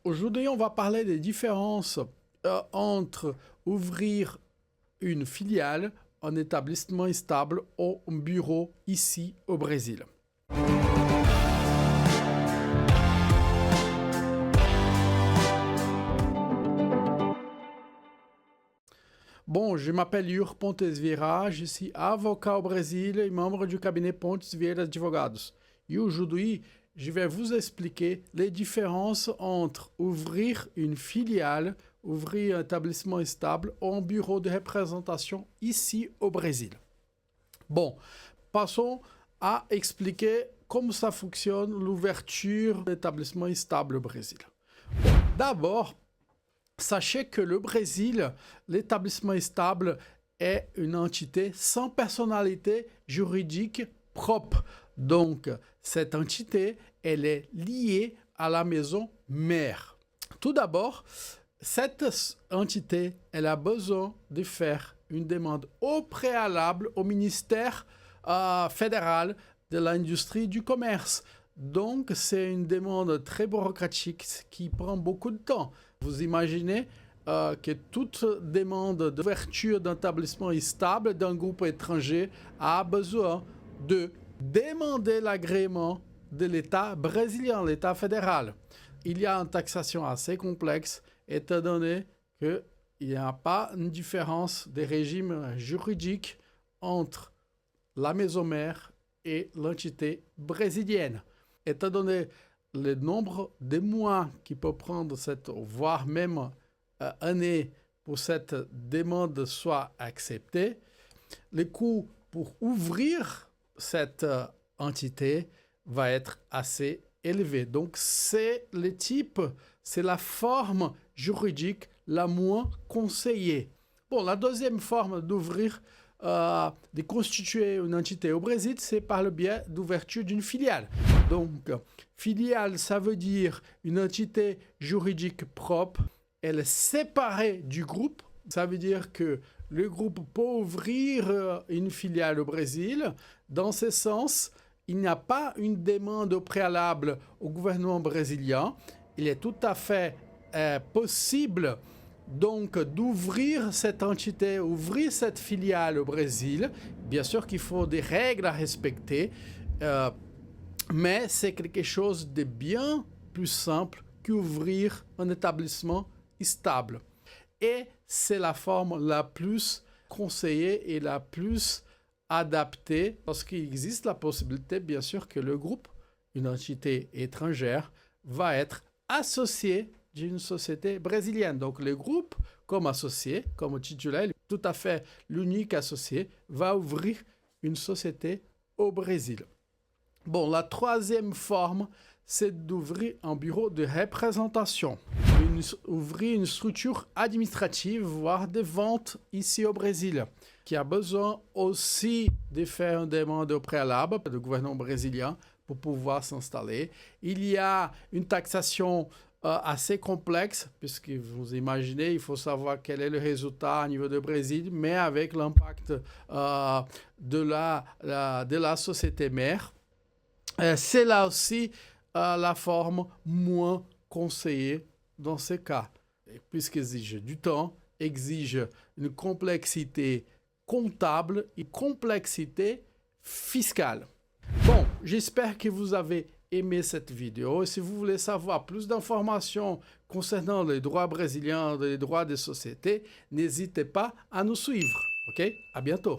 Aujourd'hui, on va parler des différences entre ouvrir une filiale, un établissement stable ou un bureau ici au Brésil. Bon, je m'appelle Yur Pontes Vieira, je suis avocat au Brésil et membre du cabinet Pontes Vieira Advogados. Et aujourd'hui, je vais vous expliquer les différences entre ouvrir une filiale, ouvrir un établissement stable ou un bureau de représentation ici au Brésil. Bon, passons à expliquer comment ça fonctionne l'ouverture d'établissement stable au Brésil. Bon, d'abord, sachez que le Brésil, l'établissement stable est une entité sans personnalité juridique propre. Donc, cette entité, elle est liée à la maison mère. Tout d'abord, cette entité, elle a besoin de faire une demande au préalable au ministère fédéral de l'industrie et du commerce. Donc, c'est une demande très bureaucratique qui prend beaucoup de temps. Vous imaginez que toute demande d'ouverture d'un établissement stable d'un groupe étranger a besoin de demander l'agrément de l'État brésilien, l'État fédéral. Il y a une taxation assez complexe, étant donné qu'il n'y a pas une différence de régime juridique entre la maison mère et l'entité brésilienne. Étant donné le nombre de mois qui peut prendre voire même année pour cette demande soit acceptée, le coût pour ouvrir cette entité va être assez élevé. Donc c'est le type, c'est la forme juridique la moins conseillée. Bon, la deuxième forme d'ouvrir, de constituer une entité au Brésil, c'est par le biais d'ouverture d'une filiale. Donc, filiale, ça veut dire une entité juridique propre. Elle est séparée du groupe. Ça veut dire que le groupe peut ouvrir une filiale au Brésil. Dans ce sens, il n'y a pas une demande au préalable au gouvernement brésilien. Il est tout à fait possible donc d'ouvrir cette entité, ouvrir cette filiale au Brésil. Bien sûr qu'il faut des règles à respecter, mais c'est quelque chose de bien plus simple qu'ouvrir un établissement stable. Et c'est la forme la plus conseillée et la plus adaptée parce qu'il existe la possibilité, bien sûr, que le groupe, une entité étrangère, va être associé d'une société brésilienne. Donc le groupe, comme associé, comme titulaire, tout à fait l'unique associé, va ouvrir une société au Brésil. Bon, la troisième forme, c'est d'ouvrir un bureau de représentation. Ouvrir une structure administrative, voire de vente ici au Brésil, qui a besoin aussi de faire une demande au préalable du gouvernement brésilien pour pouvoir s'installer. Il y a une taxation assez complexe, puisque vous imaginez, il faut savoir quel est le résultat au niveau du Brésil, mais avec l'impact de la société mère. C'est là aussi la forme moins conseillée dans ces cas, puisqu'elle exige du temps, exige une complexité comptable et complexité fiscale. Bon, j'espère que vous avez aimé cette vidéo. Et si vous voulez savoir plus d'informations concernant les droits brésiliens, les droits des sociétés, n'hésitez pas à nous suivre. OK? À bientôt.